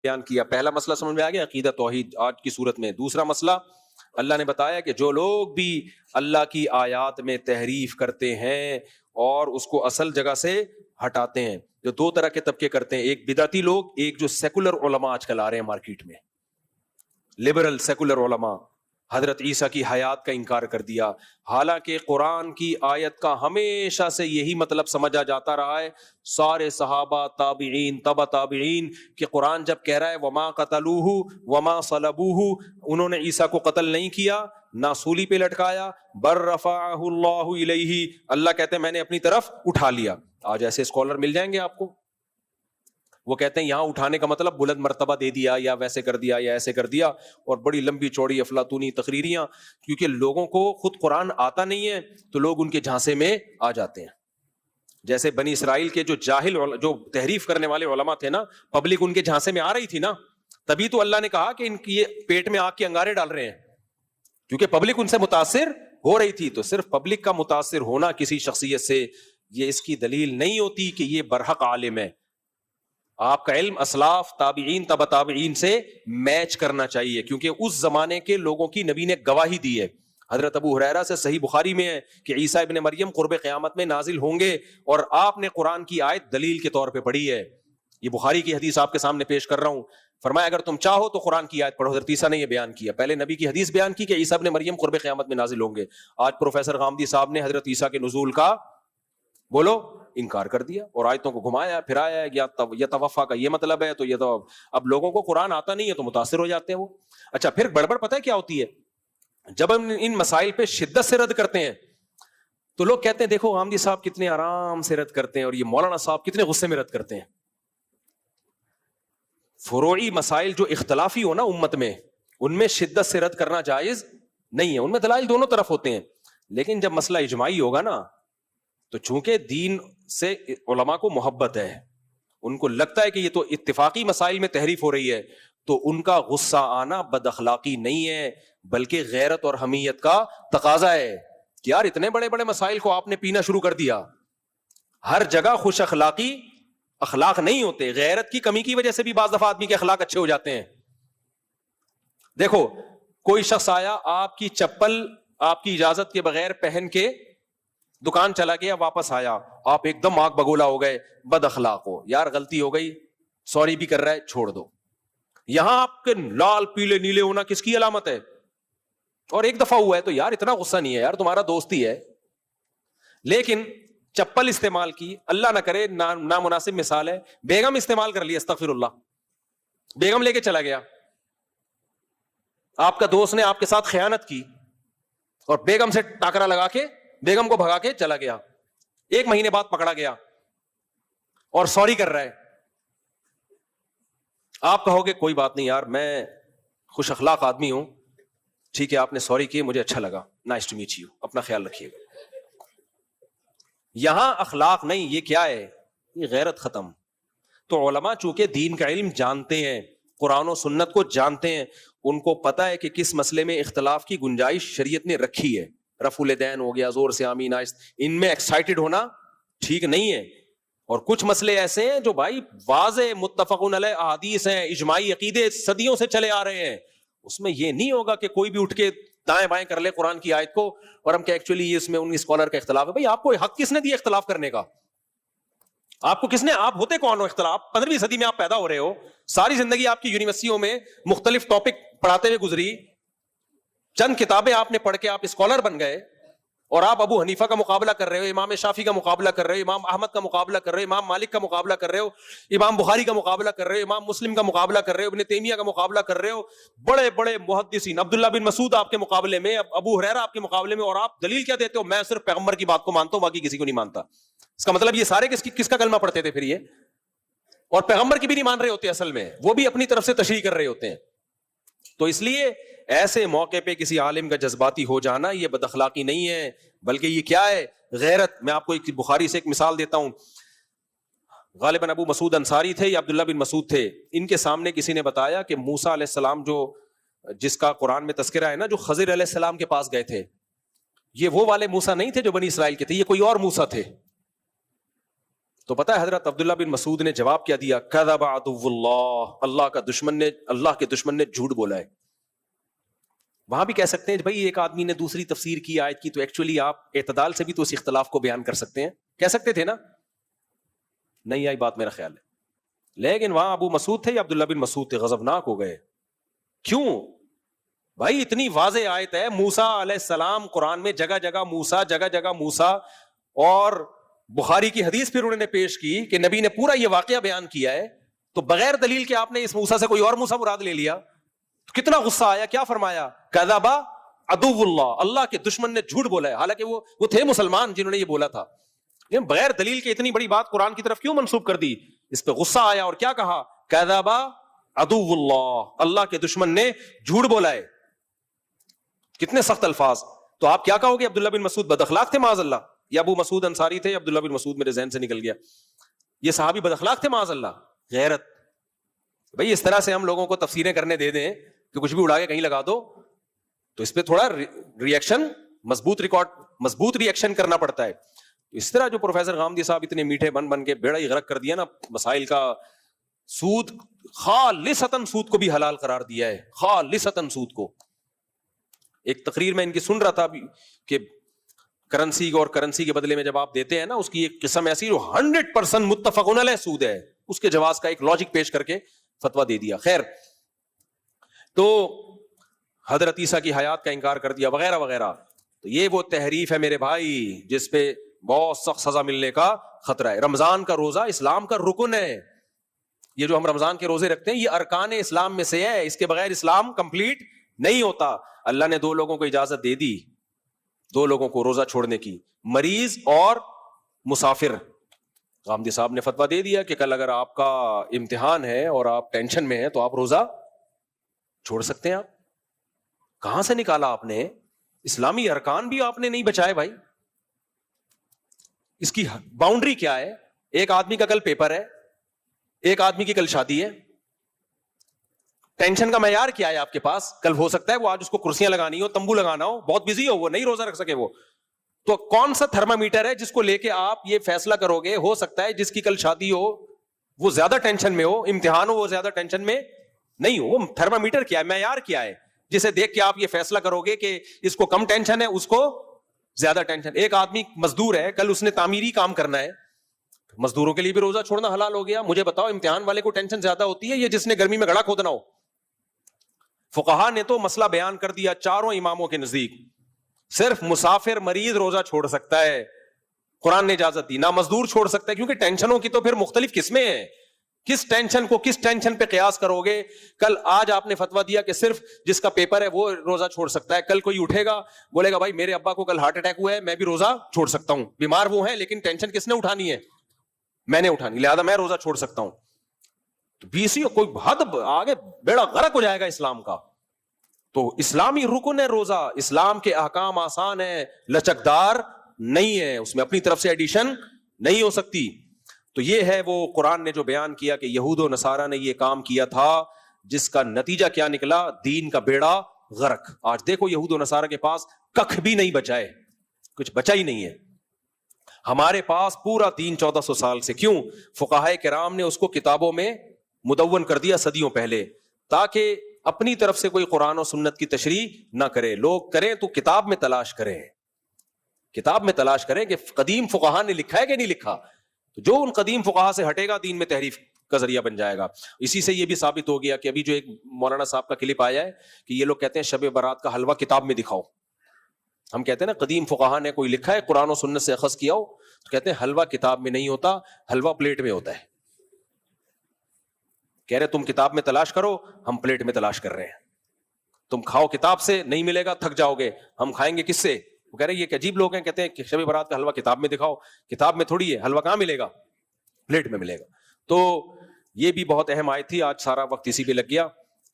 بیان کیا. پہلا مسئلہ سمجھ میں آ گیا, عقیدہ توحید آج کی صورت میں. دوسرا مسئلہ اللہ نے بتایا کہ جو لوگ بھی اللہ کی آیات میں تحریف کرتے ہیں اور اس کو اصل جگہ سے ہٹاتے ہیں, جو دو طرح کے طبقے کرتے ہیں, ایک بدعتی لوگ, ایک جو سیکولر علماء آج کل آ رہے ہیں مارکیٹ میں, لبرل سیکولر علماء. حضرت عیسیٰ کی حیات کا انکار کر دیا, حالانکہ قرآن کی آیت کا ہمیشہ سے یہی مطلب سمجھا جاتا رہا ہے, سارے صحابہ, تابعین, تبع تابعین, کہ قرآن جب کہہ رہا ہے وما قتلوہ وما صلبوہ, انہوں نے عیسیٰ کو قتل نہیں کیا, نہ سولی پہ لٹکایا, بر رفعہ اللہ الیہ, اللہ کہتے ہیں میں نے اپنی طرف اٹھا لیا. آج ایسے اسکالر مل جائیں گے آپ کو, وہ کہتے ہیں یہاں اٹھانے کا مطلب بلند مرتبہ دے دیا, یا ویسے کر دیا, یا ایسے کر دیا, اور بڑی لمبی چوڑی افلاطونی تقریریاں, کیونکہ لوگوں کو خود قرآن آتا نہیں ہے تو لوگ ان کے جھانسے میں آ جاتے ہیں. جیسے بنی اسرائیل کے جو جاہل, جو تحریف کرنے والے علماء تھے نا, پبلک ان کے جھانسے میں آ رہی تھی نا, تبھی تو اللہ نے کہا کہ ان کی یہ پیٹ میں آگ کے انگارے ڈال رہے ہیں, کیونکہ پبلک ان سے متاثر ہو رہی تھی. تو صرف پبلک کا متاثر ہونا کسی شخصیت سے یہ اس کی دلیل نہیں ہوتی کہ یہ برحق عالم ہے. آپ کا علم اسلاف, تابعین, تبع تابعین سے میچ کرنا چاہیے, کیونکہ اس زمانے کے لوگوں کی نبی نے گواہی دی ہے. حضرت ابو ہریرہ سے صحیح بخاری میں ہے کہ عیسیٰ ابن مریم قرب قیامت میں نازل ہوں گے, اور آپ نے قرآن کی آیت دلیل کے طور پہ پڑھی ہے. یہ بخاری کی حدیث آپ کے سامنے پیش کر رہا ہوں. فرمایا اگر تم چاہو تو قرآن کی آیت پڑھو. حضرت عیسیٰ نے یہ بیان کیا, پہلے نبی کی حدیث بیان کی کہ عیسیٰ ابن مریم قرب قیامت میں نازل ہوں گے. آج پروفیسر غامدی صاحب نے حضرت عیسیٰ کے نزول کا بولو انکار کر دیا, اور آیتوں کو گھمایا پھرایا, یا توفا کا یہ مطلب ہے, تو یہ تو اب لوگوں کو قرآن آتا نہیں ہے تو متاثر ہو جاتے ہیں وہ. اچھا, پھر گڑبڑ پتہ ہے کیا ہوتی ہے, جب ہم ان مسائل پہ شدت سے رد کرتے ہیں تو لوگ کہتے ہیں دیکھو غامدی صاحب کتنے آرام سے رد کرتے ہیں, اور یہ مولانا صاحب کتنے غصے میں رد کرتے ہیں. فروعی مسائل جو اختلافی ہو نا امت میں, ان میں شدت سے رد کرنا جائز نہیں ہے, ان میں دلائل دونوں طرف ہوتے ہیں. لیکن جب مسئلہ اجماعی ہوگا نا, تو چونکہ دین سے علماء کو محبت ہے, ان کو لگتا ہے کہ یہ تو اتفاقی مسائل میں تحریف ہو رہی ہے, تو ان کا غصہ آنا بد اخلاقی نہیں ہے بلکہ غیرت اور حمیت کا تقاضا ہے. کہ یار اتنے بڑے بڑے مسائل کو آپ نے پینا شروع کر دیا. ہر جگہ خوش اخلاقی اخلاق نہیں ہوتے, غیرت کی کمی کی وجہ سے بھی بعض دفعہ آدمی کے اخلاق اچھے ہو جاتے ہیں. دیکھو کوئی شخص آیا, آپ کی چپل آپ کی اجازت کے بغیر پہن کے دکان چلا گیا, واپس آیا, آپ ایک دم آگ بگولا ہو گئے, بد اخلاق ہو, یار غلطی ہو گئی, سوری بھی کر رہا ہے, چھوڑ دو. یہاں آپ کے لال پیلے نیلے ہونا کس کی علامت ہے؟ اور ایک دفعہ ہوا ہے تو یار اتنا غصہ نہیں ہے, یار تمہارا دوست ہی ہے. لیکن چپل استعمال کی, اللہ نہ کرے نامناسب مثال ہے, بیگم استعمال کر لی, استغفر اللہ, بیگم لے کے چلا گیا, آپ کا دوست نے آپ کے ساتھ خیانت کی اور بیگم سے ٹاکرا لگا کے بیگم کو بھگا کے چلا گیا. 1 مہینے بعد پکڑا گیا اور سوری کر رہا ہے. آپ کہو گے کوئی بات نہیں یار, میں خوش اخلاق آدمی ہوں, ٹھیک ہے آپ نے سوری کی, مجھے اچھا لگا, نائس ٹو میٹ یو, اپنا خیال رکھیے گا. یہاں اخلاق نہیں, یہ کیا ہے, یہ غیرت ختم. تو علماء چونکہ دین کا علم جانتے ہیں, قرآن و سنت کو جانتے ہیں, ان کو پتا ہے کہ کس مسئلے میں اختلاف کی گنجائش شریعت نے رکھی ہے. رفع الیدین ہو گیا, زور سے آمین آہست, ان میں ایکسائٹڈ ہونا ٹھیک نہیں ہے. اور کچھ مسئلے ایسے ہیں جو بھائی واضح متفقون علیہ احادیث ہیں, اجماعی عقیدے صدیوں سے چلے آ رہے ہیں, اس میں یہ نہیں ہوگا کہ کوئی بھی اٹھ کے دائیں بائیں کر لے قرآن کی آیت کو اور ہم کہ ایکچولی اس میں ان اسکالر کا اختلاف ہے. بھائی آپ کو حق کس نے دیا اختلاف کرنے کا؟ آپ کو کس نے, آپ ہوتے کون ہو اختلاف؟ 15ویں صدی میں آپ پیدا ہو رہے ہو, ساری زندگی آپ کی یونیورسٹیوں میں مختلف ٹاپک پڑھاتے ہوئے گزری, چند کتابیں آپ نے پڑھ کے آپ اسکالر بن گئے, اور آپ ابو حنیفہ کا مقابلہ کر رہے ہو, امام شافعی کا مقابلہ کر رہے ہو, امام احمد کا مقابلہ کر رہے ہو, امام مالک کا مقابلہ کر رہے ہو, امام بخاری کا مقابلہ کر رہے ہو, امام مسلم کا مقابلہ کر رہے ہو, ابن تیمیہ کا مقابلہ کر رہے ہو, بڑے بڑے محدثین, عبداللہ بن مسعود آپ کے مقابلے میں, ابو ہریرہ آپ کے مقابلے میں, اور آپ دلیل کیا دیتے ہو؟ میں صرف پیغمبر کی بات کو مانتا ہوں, باقی کسی کو نہیں مانتا. اس کا مطلب یہ سارے کس کا کلمہ پڑھتے تھے پھر یہ, اور پیغمبر کی بھی نہیں مان رہے ہوتے, اصل میں وہ بھی اپنی طرف سے تشریح کر رہے ہوتے ہیں. تو اس لیے ایسے موقع پہ کسی عالم کا جذباتی ہو جانا یہ بد اخلاقی نہیں ہے, بلکہ یہ کیا ہے, غیرت. میں آپ کو ایک بخاری سے ایک مثال دیتا ہوں. غالباً ابو مسعود انصاری تھے یا عبداللہ بن مسعود تھے, ان کے سامنے کسی نے بتایا کہ موسیٰ علیہ السلام جو جس کا قرآن میں تذکرہ ہے نا, جو خضر علیہ السلام کے پاس گئے تھے, یہ وہ والے موسیٰ نہیں تھے جو بنی اسرائیل کے تھے, یہ کوئی اور موسیٰ تھے. تو پتہ ہے حضرت عبداللہ بن مسعود نے جواب کیا دیا؟ کذب عدو اللہ، اللہ کا دشمن نے، اللہ کے دشمن نے جھوٹ بولا ہے. وہاں بھی کہہ سکتے ہیں بھائی ایک آدمی نے دوسری تفسیر کی آیت کی تو ایکچولی آپ اعتدال سے بھی تو اس اختلاف کو بیان کر سکتے ہیں، کہہ سکتے تھے نا. نہیں آئی بات میرا خیال ہے. لیکن وہاں ابو مسعود تھے یا عبداللہ بن مسعود تھے، غضبناک ہو گئے. کیوں بھائی؟ اتنی واضح آیت ہے، موسیٰ علیہ السلام، قرآن میں جگہ جگہ موسیٰ، جگہ جگہ موسیٰ، اور بخاری کی حدیث پھر انہوں نے پیش کی کہ نبی نے پورا یہ واقعہ بیان کیا ہے، تو بغیر دلیل کے آپ نے اس موسیٰ سے کوئی اور موسیٰ مراد لے لیا. کتنا غصہ آیا، کیا فرمایا؟ کذب عدو اللہ، اللہ کے دشمن نے جھوٹ بولا ہے. حالانکہ وہ تھے مسلمان جنہوں نے یہ بولا تھا. بغیر دلیل کے اتنی بڑی بات قرآن کی طرف کیوں منسوب کر دی؟ اس پہ غصہ آیا اور کیا کہا؟ کذب عدو اللہ، اللہ کے دشمن نے جھوٹ بولا ہے. کتنے سخت الفاظ. تو آپ کیا کہو گے؟ عبداللہ بن مسعود بد اخلاق تھے معاذ اللہ، یا ابو مسعود انصاری تھے؟ عبداللہ بن مسعود میرے ذہن سے نکل گیا. یہ صحابی بد اخلاق تھے معاذ اللہ. غیرت. بھئی اس طرح سے ہم لوگوں کو تفسیریں کرنے دے دیں کہ کچھ بھی اڑا کے کہیں لگا دو، تو اس پہ تھوڑا ریئیکشن، مضبوط ریئیکشن کرنا پڑتا ہے. اس طرح جو پروفیسر غامدی صاحب اتنے میٹھے بن کے بیڑا ہی غرق کر دیا نا مسائل کا، سود، خالصتاً سود کو بھی حلال قرار دیا ہے، خالصتاً سود کو. ایک تقریر میں ان کی سن رہا تھا کہ کرنسی اور کرنسی کے بدلے میں جب آپ دیتے ہیں نا، اس کی ایک قسم ایسی جو 100% متفقون علیہ سود ہے، اس کے جواز کا ایک لاجک پیش کر کے فتویٰ دے دیا. خیر، تو حضرت عیسیٰ کی حیات کا انکار کر دیا وغیرہ وغیرہ. تو یہ وہ تحریف ہے میرے بھائی جس پہ بہت سخت سزا ملنے کا خطرہ ہے. رمضان کا روزہ اسلام کا رکن ہے. یہ جو ہم رمضان کے روزے رکھتے ہیں یہ ارکان اسلام میں سے ہے، اس کے بغیر اسلام کمپلیٹ نہیں ہوتا. اللہ نے 2 لوگوں کو اجازت دے دی، 2 لوگوں کو روزہ چھوڑنے کی، مریض اور مسافر. غامدی صاحب نے فتویٰ دے دیا کہ کل اگر آپ کا امتحان ہے اور آپ ٹینشن میں ہیں تو آپ روزہ چھوڑ سکتے ہیں. آپ کہاں سے نکالا آپ نے؟ اسلامی ارکان بھی آپ نے نہیں بچائے بھائی. اس کی باؤنڈری کیا ہے؟ ایک آدمی کا کل پیپر ہے، ایک آدمی کی کل شادی ہے. ٹینشن کا معیار کیا ہے آپ کے پاس؟ کل ہو سکتا ہے وہ آج اس کو کرسیاں لگانی ہو، تمبو لگانا ہو، بہت بزی ہو، وہ نہیں روزہ رکھ سکے. وہ تو کون سا تھرمامیٹر ہے جس کو لے کے آپ یہ فیصلہ کرو گے؟ ہو سکتا ہے جس کی کل شادی ہو وہ زیادہ ٹینشن میں ہو، امتحان ہو وہ زیادہ ٹینشن میں نہیں ہو. وہ تھرمامیٹر کیا ہے، معیار کیا ہے جسے دیکھ کے آپ یہ فیصلہ کرو گے کہ اس کو کم ٹینشن ہے، اس کو زیادہ ٹینشن؟ ایک آدمی مزدور ہے، کل اس نے تعمیری کام کرنا ہے، مزدوروں کے لیے بھی روزہ چھوڑنا حلال ہو گیا. مجھے بتاؤ امتحان والے کو ٹینشن زیادہ ہوتی ہے یا جس نے گرمی میں گڑھا کھودنا ہو؟ فقہا نے تو مسئلہ بیان کر دیا چاروں اماموں کے نزدیک، صرف مسافر مریض روزہ چھوڑ سکتا ہے، قرآن نے اجازت دی. نہ مزدور چھوڑ سکتا ہے، کیونکہ ٹینشنوں کی تو پھر مختلف قسمیں ہیں. کس ٹینشن کو کس ٹینشن پہ قیاس کرو گے؟ کل آج آپ نے فتویٰ دیا کہ صرف جس کا پیپر ہے وہ روزہ چھوڑ سکتا ہے. کل کوئی اٹھے گا بولے گا بھائی میرے ابا کو کل ہارٹ اٹیک ہوا ہے، میں بھی روزہ چھوڑ سکتا ہوں. بیمار وہ ہیں لیکن ٹینشن کس نے اٹھانی ہے؟ میں نے اٹھانی، لہذا میں روزہ چھوڑ سکتا ہوں. تو بیسی کوئی حد آگے بیڑا غرق ہو جائے گا اسلام کا. تو اسلامی رکن ہے روزہ. اسلام کے احکام آسان ہیں، لچکدار نہیں ہے، اس میں اپنی طرف سے ایڈیشن نہیں ہو سکتی. تو یہ ہے وہ قرآن نے جو بیان کیا کہ یہود و نصارہ نے یہ کام کیا تھا، جس کا نتیجہ کیا نکلا؟ دین کا بیڑا غرق. آج دیکھو یہود و نصارہ کے پاس ککھ بھی نہیں بچا ہے، کچھ بچا ہی نہیں ہے. ہمارے پاس پورا دین 1400 سال سے. کیوں؟ فقہائے کرام نے اس کو کتابوں میں مدون کر دیا صدیوں پہلے، تاکہ اپنی طرف سے کوئی قرآن و سنت کی تشریح نہ کرے. لوگ کریں تو کتاب میں تلاش کریں، کتاب میں تلاش کریں کہ قدیم فقہا نے لکھا ہے کہ نہیں لکھا. تو جو ان قدیم فقہا سے ہٹے گا دین میں تحریف کا ذریعہ بن جائے گا. اسی سے یہ بھی ثابت ہو گیا کہ ابھی جو ایک مولانا صاحب کا کلپ آیا ہے کہ یہ لوگ کہتے ہیں شب برات کا حلوہ کتاب میں دکھاؤ. ہم کہتے ہیں نا قدیم فقہا نے کوئی لکھا ہے قرآن و سنت سے اخذ کیا ہو، تو کہتے ہیں حلوہ کتاب میں نہیں ہوتا، حلوہ پلیٹ میں ہوتا ہے. کہہ رہے تم کتاب میں تلاش کرو، ہم پلیٹ میں تلاش کر رہے ہیں. تم کھاؤ کتاب سے، نہیں ملے گا تھک جاؤ گے، ہم کھائیں گے کس سے؟ وہ کہہ رہے یہ عجیب لوگ ہیں، کہتے ہیں کہ شب برات کا حلوہ کتاب میں دکھاؤ. کتاب میں تھوڑی ہے، حلوہ کہاں ملے گا؟ پلیٹ میں ملے گا. تو یہ بھی بہت اہم آیت تھی. آج سارا وقت اسی پہ لگ گیا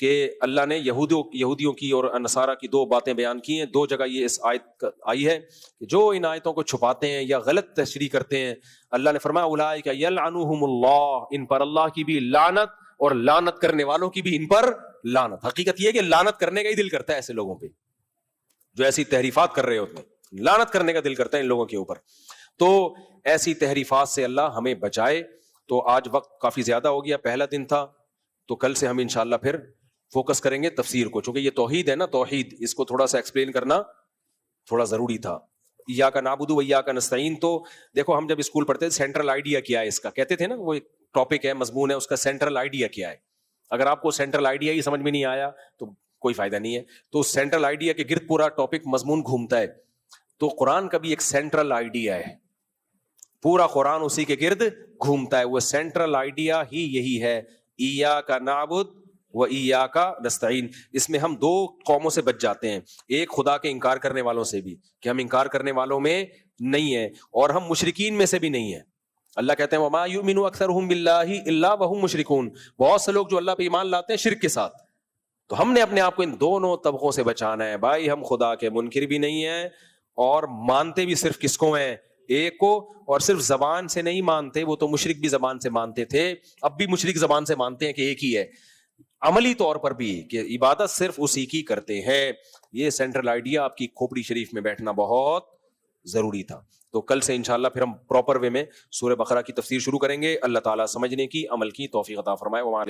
کہ اللہ نے یہودیوں کی اور نصارہ کی 2 باتیں بیان کی ہیں. 2 جگہ یہ اس آیت آئی ہے کہ جو ان آیتوں کو چھپاتے ہیں یا غلط تشریح کرتے ہیں، اللہ نے فرمایا اولئک یلعنہم اللہ، ان پر اللہ کی بھی لعنت اور لعنت کرنے والوں کی بھی ان پر لعنت. حقیقت یہ ہے کہ لعنت کرنے کا ہی دل کرتا ہے ایسے لوگوں پہ جو ایسی تحریفات کر رہے ہوتے ہیں. لعنت کرنے کا دل کرتا ہے ان لوگوں کے اوپر. تو ایسی تحریفات سے اللہ ہمیں بچائے. تو آج وقت کافی زیادہ ہو گیا, پہلا دن تھا, تو کل سے ہم انشاءاللہ پھر فوکس کریں گے تفسیر کو, چونکہ یہ توحید ہے نا, توحید اس کو تھوڑا سا ایکسپلین کرنا تھوڑا ضروری تھا. ایاک نعبد و ایاک نستعین, تو دیکھو ہم جب اسکول پڑھتے تھے سینٹرل آئیڈیا کیا ہے اس کا, کہتے تھے نا, وہ ایک ٹاپک ہے, مضمون ہے اس کا, سینٹرل آئیڈیا کیا ہے. اگر آپ کو سینٹرل آئیڈیا ہی سمجھ میں نہیں آیا تو کوئی فائدہ نہیں ہے. تو سینٹرل آئیڈیا کے گرد پورا ٹاپک مضمون گھومتا ہے. تو قرآن کا بھی ایک سینٹرل آئیڈیا ہے, پورا قرآن اسی کے گرد گھومتا ہے. وہ سینٹرل آئیڈیا ہی یہی ہے, ایاک نعبد و ایاک نستعین. اس میں ہم دو قوموں سے بچ جاتے ہیں, ایک خدا کے انکار کرنے والوں سے بھی, کہ ہم انکار کرنے والوں میں نہیں ہیں, اور ہم مشرکین میں سے بھی نہیں ہیں. اللہ کہتے ہیں وما یؤمن اکثرهم باللہ الا وهم مشرکون, بہت سے لوگ جو اللہ پہ ایمان لاتے ہیں شرک کے ساتھ. تو ہم نے اپنے آپ کو ان دونوں طبقوں سے بچانا ہے بھائی. ہم خدا کے منکر بھی نہیں ہیں اور مانتے بھی صرف کس کو ہیں, ایک کو, اور صرف زبان سے نہیں مانتے, وہ تو مشرک بھی زبان سے مانتے تھے, اب بھی مشرک زبان سے مانتے ہیں کہ ایک ہی ہے, عملی طور پر بھی کہ عبادت صرف اسی کی کرتے ہیں. یہ سینٹرل آئیڈیا آپ کی کھوپڑی شریف میں بیٹھنا بہت ضروری تھا. تو کل سے انشاءاللہ پھر ہم پراپر وے میں سورہ بقرہ کی تفسیر شروع کریں گے. اللہ تعالیٰ سمجھنے کی, عمل کی توفیق عطا فرمائے.